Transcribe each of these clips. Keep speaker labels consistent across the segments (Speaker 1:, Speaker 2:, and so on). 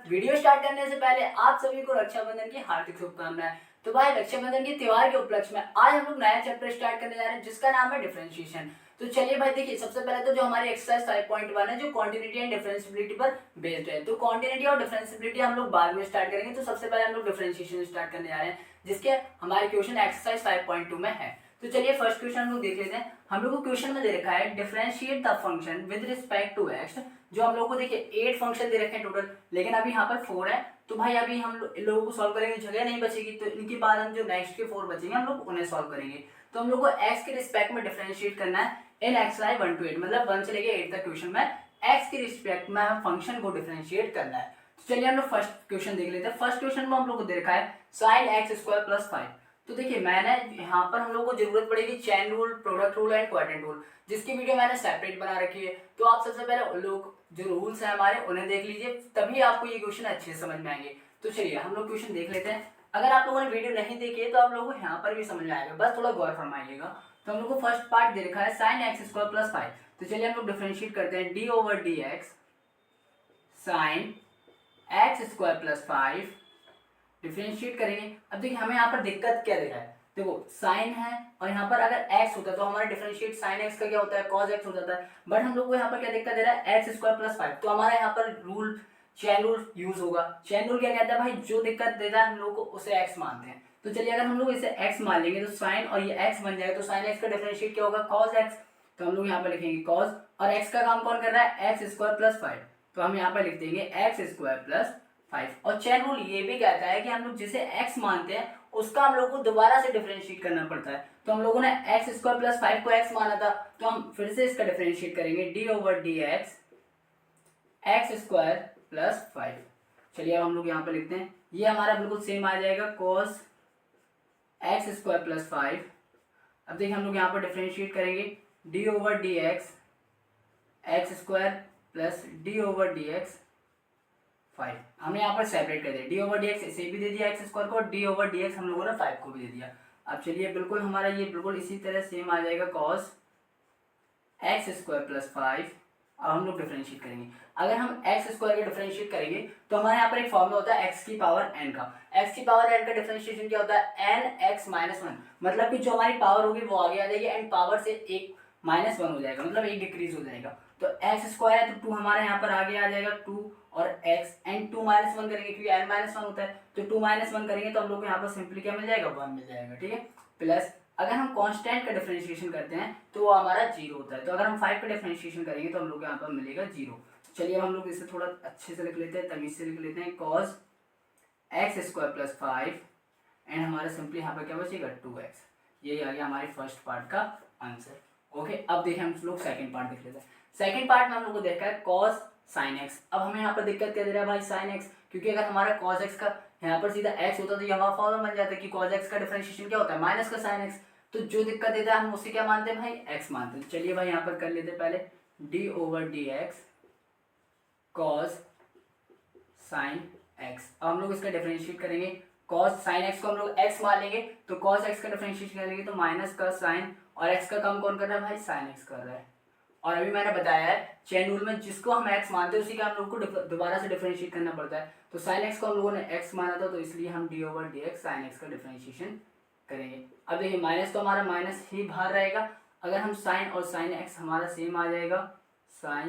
Speaker 1: Video start करने से पहले आप सभी को रक्षाबंधन की हार्दिक शुभकामनाएं। तो भाई रक्षाबंधन के त्योहार के उपलक्ष्य में आज हम लोग नया चैप्टर स्टार्ट करने जा रहे हैं जिसका नाम है डिफरेंशिएशन। तो चलिए भाई देखिए, सबसे पहले तो जो हमारी एक्सरसाइज 5.1 है जो कॉन्टिन्यूटी एंड डिफरेंशिएबिलिटी पर बेस्ड है। तो कॉन्टिन्यूटी और डिफरेंशिएबिलिटी हम लोग बाद में स्टार्ट करेंगे। तो सबसे पहले हम लोग डिफरेंशिएशन स्टार्ट करने जा रहे हैं जिसके हमारे क्वेश्चन एक्सरसाइज 5.2 में है। तो चलिए फर्स्ट क्वेश्चन हम लोग देख लेते हैं। हम लोग को क्वेश्चन में दे रखा है differentiate the function with respect to X. जो हम लोग को देखिए 8 फंक्शन दे रखे हैं टोटल, लेकिन अभी यहाँ पर 4 है। तो भाई अभी हम लोगों को सॉल्व करेंगे, जगह नहीं बचेगी, तो इनके बाद हम जो नेक्स्ट के 4 बचेंगे हम लोग उन्हें सॉल्व करेंगे। तो हम लोग को x के रिस्पेक्ट में डिफरेंशिएट करना है इन एक्सरसाइज 1 to 8, मतलब 1 से लेके 8 तक क्वेश्चन में x के रिस्पेक्ट में हम फंक्शन को डिफरेंशिएट करना है। तो चलिए हम लोग फर्स्ट क्वेश्चन देख लेते हैं। फर्स्ट क्वेश्चन में हम लोग को दे रखा है sin x² + 5। तो देखिए मैंने यहाँ पर हम लोग को जरूरत पड़ेगी chain rule, product rule and quadrant rule, जिसकी वीडियो मैंने सेपरेट बना रखी है। तो आप सबसे पहले लोग जो रूल्स हैं हमारे उन्हें देख लीजिए, तभी आपको ये क्वेश्चन अच्छे से समझ में आएंगे। तो चलिए हम लोग क्वेश्चन देख लेते हैं। अगर आप लोगों ने वीडियो नहीं देखी है तो आप लोगों को यहाँ पर भी समझ में आएगा, बस थोड़ा गौर फरमाइएगा। तो हम लोग को फर्स्ट पार्ट दे रखा है sin x² + 5। तो चलिए हम लोग डिफरेंशिएट करते हैं d/dx sin x² + 5 डिफरेंशिएट करेंगे। अब देखिए हमें यहाँ पर दिक्कत क्या दे रहा है, देखो साइन है और यहाँ पर अगर x होता है तो हमारा डिफरेंशिएट साइन x का क्या होता है, cos x हो जाता है। बट हम लोग को यहाँ पर क्या दिक्कत दे रहा है, x² + 5। तो हमारा यहाँ पर रूल चेन रूल यूज होगा। चेन रूल क्या कहता है भाई, जो दिक्कत देता है हम लोग को उसे x मानते हैं। तो चलिए अगर हम लोग इसे x मान लेंगे तो साइन और ये x बन जाएगा। तो साइन x का डिफरेंशिएट क्या होगा, cos x। तो हम लोग यहाँ पर लिखेंगे cos, और x का काम कौन कर रहा है, x² + 5। तो हम यहाँ पर लिख देंगे x² + 5। और चेन रूल ये भी कहता है कि हम लोग जिसे x मानते हैं उसका हम लोग को दोबारा से डिफरेंशिएट करना पड़ता है। तो हम लोगों ने x² + 5 को x माना था, तो हम फिर से इसका डिफरेंशिएट करेंगे d/dx x² + 5। चलिए अब हम लोग यहाँ पर लिखते हैं, ये हमारा बिल्कुल सेम आ जाएगा cos x² + 5। अब देखिए हम लोग यहाँ पर डिफरेंशिएट करेंगे d/dx x² + d/dx 5। हमने यहाँ पर सेपरेट कर दिया, d/dx इसे भी दे दिया x² को, d/dx हम लोगों ने 5 को भी दे दिया। अब चलिए बिल्कुल हमारा ये बिल्कुल इसी तरह सेम आ जाएगा cos x² + 5। अब हम लोग डिफरेंशिएट करेंगे। अगर हम x² का डिफरेंशिएट करेंगे तो हमारे यहाँ पर एक फॉर्मूला होता है x की पावर n का। x की पावर n का डिफरेंशिएशन क्या होता है, nx - 1। मतलब कि जो हमारी पावर होगी वो आगे आ जाएगी एंड पावर से 1 - 1 हो जाएगा, मतलब 1 डिक्रीज हो जाएगा। तो x² है तो 2 हमारे यहाँ पर आगे आ जाएगा 2 और x एंड 2 - 1 करेंगे क्योंकि n - 1 होता है। तो 2 - 1 करेंगे तो हम लोग को यहाँ पर सिंपली क्या मिल जाएगा, 1 मिल जाएगा। ठीक है, प्लस अगर हम कांस्टेंट का डिफरेंशिएशन करते हैं तो वो हमारा 0 होता है। तो अगर हम 5 का डिफरेंशिएशन करेंगे तो हम लोग को यहाँ पर मिलेगा 0। चलिए अब हम लोग इसे थोड़ा अच्छे से लिख लेते हैं, तमीज से लिख लेते हैं cos x² + 5 एंड हमारा सिंपली यहाँ पर क्या बचेगा 2x। यही आ गया हमारे फर्स्ट पार्ट का आंसर। ओके, अब देखें हम लोग सेकंड पार्ट देख लेते हैं। सेकंड पार्ट में हम लोग को देखा है cos sin x। अब हमें यहाँ पर दिक्कत क्या दे रहा है भाई, sin x, क्योंकि अगर हमारा cos x का यहाँ पर सीधा x होता तो ये हमारा फॉर्मूला बन जाता है कि cos x का डिफरेंशिएशन क्या होता है, माइनस का sin x। तो जो दिक्कत देता है हम उसे क्या मानते हैं भाई, x मानते हैं। चलिए भाई यहाँ पर कर लेते हैं पहले d/dx cos sin x। अब हम लोग इसका डिफरेंशिएट करेंगे, cos sin x को हम लोग x मान लेंगे तो cos x का डिफरेंशिएशन करेंगे तो माइनस का sin, और x का काम कौन कर रहा है भाई, sin x कर रहा है। और अभी मैंने बताया है चेन रूल में जिसको हम x मानते हैं उसी का हम लोग को दोबारा से डिफरेंशिएट करना पड़ता है। तो sin x को हम लोगों ने x माना था तो इसलिए हम d/dx sin x का डिफरेंशिएशन करेंगे। अब देखिए माइनस तो हमारा माइनस ही बाहर रहेगा। अगर हम sin और sin x हमारा सेम आ जाएगा sin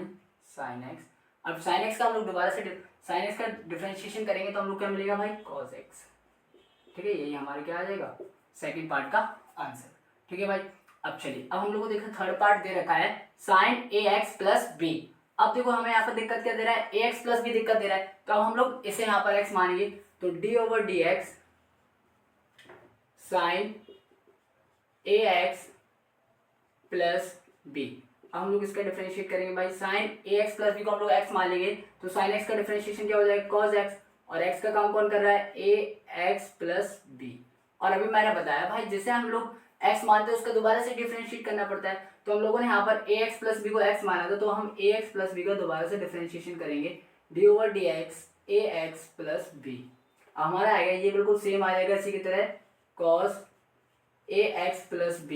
Speaker 1: x। अब sin x का हम लोग दोबारा से sin x का डिफरेंशिएशन करेंगे तो हम लोग क्या मिलेगा भाई, cos x। ठीक है, यही हमारे क्या आ जाएगा सेकंड पार्ट का आंसर। ठीक है भाई, अब चलिए अब हम लोग को देखो थर्ड पार्ट दे रखा है sin ax + b। अब देखो हमें यहाँ पर दिक्कत क्या दे रहा है, ax + b दिक्कत दे रहा है। तो अब हम लोग इसे यहाँ पर x मानेंगे तो d/dx sin ax + b। अब हम लोग इसका डिफरेंशिएट करेंगे भाई, sin ax + b को हम लोग x मान लेंगे तो sin x का डिफरेंशिएशन क्या हो जाएगा, cos x, और x का काम कौन कर रहा है, ax + b। और अभी मैंने बताया भाई जिसे हम लोग x मानते हैं उसका दोबारा से डिफरेंशिएट करना पड़ता है। तो हम लोगों ने यहाँ पर ax + b को x माना था तो हम ax + b का दोबारा से डिफरेंशिएशन करेंगे d/dx ax + b। हमारा आएगा ये बिल्कुल सेम आ जाएगा इसी की तरह cos ax + b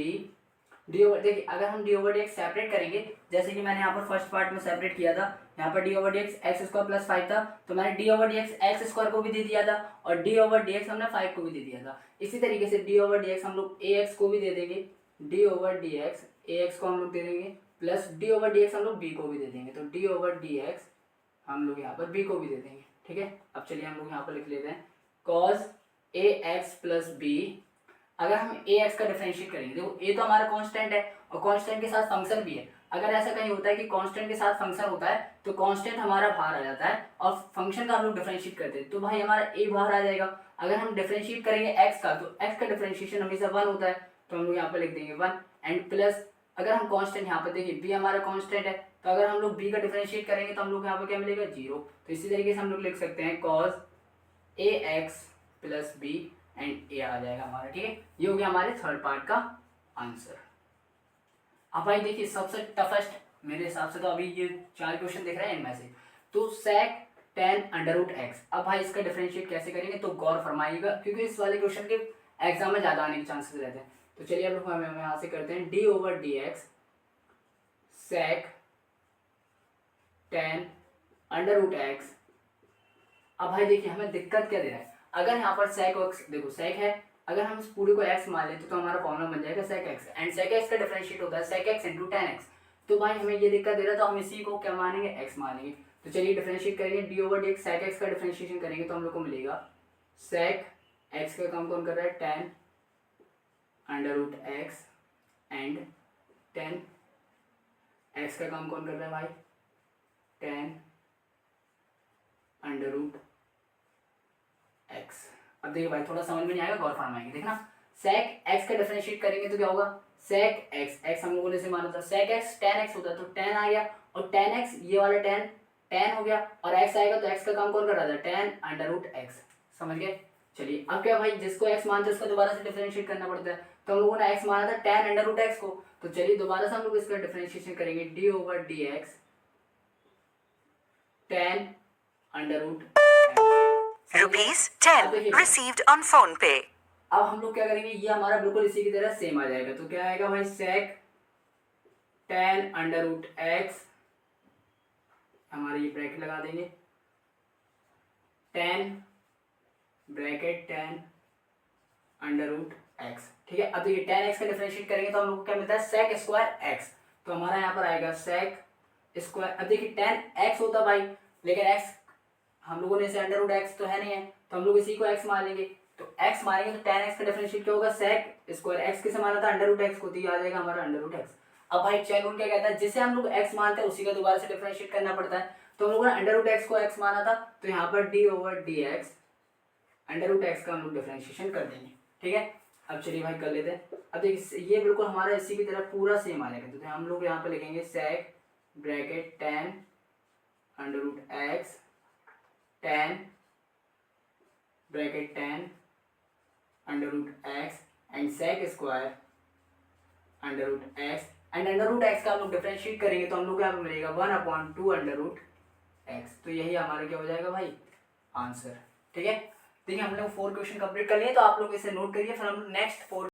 Speaker 1: D over, देखिए अगर हम D over D x separate करेंगे, जैसे कि मैंने यहाँ पर फर्स्ट पार्ट में सेपरेट किया था, यहाँ पर D over D x x square plus 5 था, तो मैंने D over D x x square को भी दे दिया था और डी ओवर डी एक्स हमने 5 को भी दे दिया था। इसी तरीके से डी ओवर डी एक्स हम लोग ए एक्स को भी दे देंगे, डी ओवर डी एक्स ए एक्स को हम लोग दे देंगे, plus D over D x हम लोग बी को भी दे देंगे, तो डी ओवर डी एक्स हम लोग यहाँ पर बी को भी दे देंगे। ठीक है, अब चलिए हम लोग यहाँ पर लिख लेते हैं cos A X plus B. अगर हम ए एक्स का डिफरेंशिएट करेंगे, देखो ए तो हमारा कांस्टेंट है और कांस्टेंट के साथ फंक्शन भी है। अगर ऐसा कहीं होता है कि कांस्टेंट के साथ फंक्शन होता है तो कांस्टेंट हमारा बाहर आ जाता है और फंक्शन का हम लोग डिफरेंशिएट करते हैं, तो भाई हमारा ए बाहर आ जाएगा। अगर हम डिफरेंशिएट करेंगे एक्स का, तो एक्स का डिफरेंशिएशन हमेशा 1 होता है, तो हम लोग यहाँ पर लिख देंगे 1 एंड प्लस, अगर हम कांस्टेंट यहाँ पर देखिए बी हमारा कांस्टेंट है, तो अगर हम लोग बी का डिफरेंशिएट करेंगे तो हम लोग यहाँ पर क्या मिलेगा 0। तो इसी तरीके से हम लोग लिख सकते हैं cos A X plus B and A आ जाएगा हमारा। ठीक है, ये हो गया हमारे थर्ड पार्ट का आंसर। अब भाई देखिए सबसे टफेस्ट मेरे हिसाब से तो अभी ये 4 क्वेश्चन दिख रहे हैं इनमें से, तो sec tan under root X. अब भाई इसका डिफरेंशिएट कैसे करेंगे तो गौर फरमाइएगा, क्योंकि इस वाले क्वेश्चन के एग्जाम में ज़्यादा आने के चांसेस रहते हैं। तो चलिए अब लोग हम यहाँ से करते हैं D over D X sec tan under root X. अब भाई देखिए हमें दिक्कत क्या दे रहा है, अगर यहाँ पर sec x, देखो sec है, अगर हम इस पूरे को x मान लेते तो हमारा फॉर्मूला बन जाएगा sec x and sec x का डिफरेंशिएट होता है sec x into tan x। तो भाई हमें ये दिक्कत दे रहा है तो हम इसी को क्या मानेंगे x मानेंगे। तो चलिए डिफरेंशिएट करेंगे, D over D X sec x का डिफरेंशिएशन करेंगे तो हम लोग को मिलेगा sec x का काम कौन कर रहा है tan under root X and tan x का काम कौन कर रहा है भाई tan अंडर रूट एक्स। अब देखिए भाई थोड़ा समझ में नहीं आएगा, गौर फरमाएंगे, देखना sec x का डिफरेंशिएट करेंगे तो क्या होगा sec x हम लोगों ने से माना था sec x tan x होता है, तो tan आ गया और tan x ये वाला tan हो गया और x आएगा तो x का काम कौन कर रहा था tan अंडर रूट एक्स। समझ गए। चलिए अब क्या भाई जिसको x मानते हैं उसको दोबारा से डिफरेंशिएट करना पड़ता है, तो हम लोगों ने x माना था tan अंडर रूट एक्स को, तो चलिए दोबारा से हम लोग इसका डिफरेंशिएशन करेंगे D over D X tan under root
Speaker 2: ₹10 received on phone pay।
Speaker 1: अब हम लोग क्या करेंगे, ये हमारा बिल्कुल इसी की तरह सेम आ जाएगा, तो क्या आएगा भाई sec tan under root X, हमारे ये ब्रैकेट लगा देंगे tan bracket tan under root X. ठीक है, अब देखिए tan x का डिफरेंशिएट करेंगे तो हम लोग को क्या मिलता है sec स्क्वायर x, तो हमारा यहाँ पर आएगा sec स्क्वायर। अब देखिए tan x होता भाई, लेकिन x हम लोगों ने इसे अंडर रूट एक्स तो है नहीं है, तो हम लोग इसी को x मान लेंगे, तो x मानेंगे तो tan x का डिफरेंशिएट क्या होगा sec स्क्वायर x किसे माना था अंडर रूट एक्स को, तो ये आ जाएगा हमारा अंडर रूट एक्स। अब भाई चैन रूल क्या कहता है, जिसे हम लोग x मानते हैं उसी का दोबारा से डिफरेंशिएट करना पड़ता है, तो हम लोगों ने अंडर रूट एक्स को x माना था, तो यहाँ पर D over D X under root X का हम लोग डिफरेंशिएशन कर देंगे। ठीक है, अब चलिए भाई कर लेते हैं। अब देखिए ये बिल्कुल हमारा इसी की तरह पूरा सेम आ जाएगा, तो हम लोग यहाँ पर लिखेंगे sec bracket tan under root X tan bracket tan under root X and sec square under root X and under root X का हम लोग डिफरेंशिएट करेंगे तो हम लोग क्या मिलेगा 1/2 अंडर रूट एक्स। तो यही हमारा क्या हो जाएगा भाई आंसर। ठीक है, देखिए हम लोग 4 क्वेश्चन कंप्लीट कर लिए, तो आप लोग इसे नोट करिए, फिर हम नेक्स्ट 4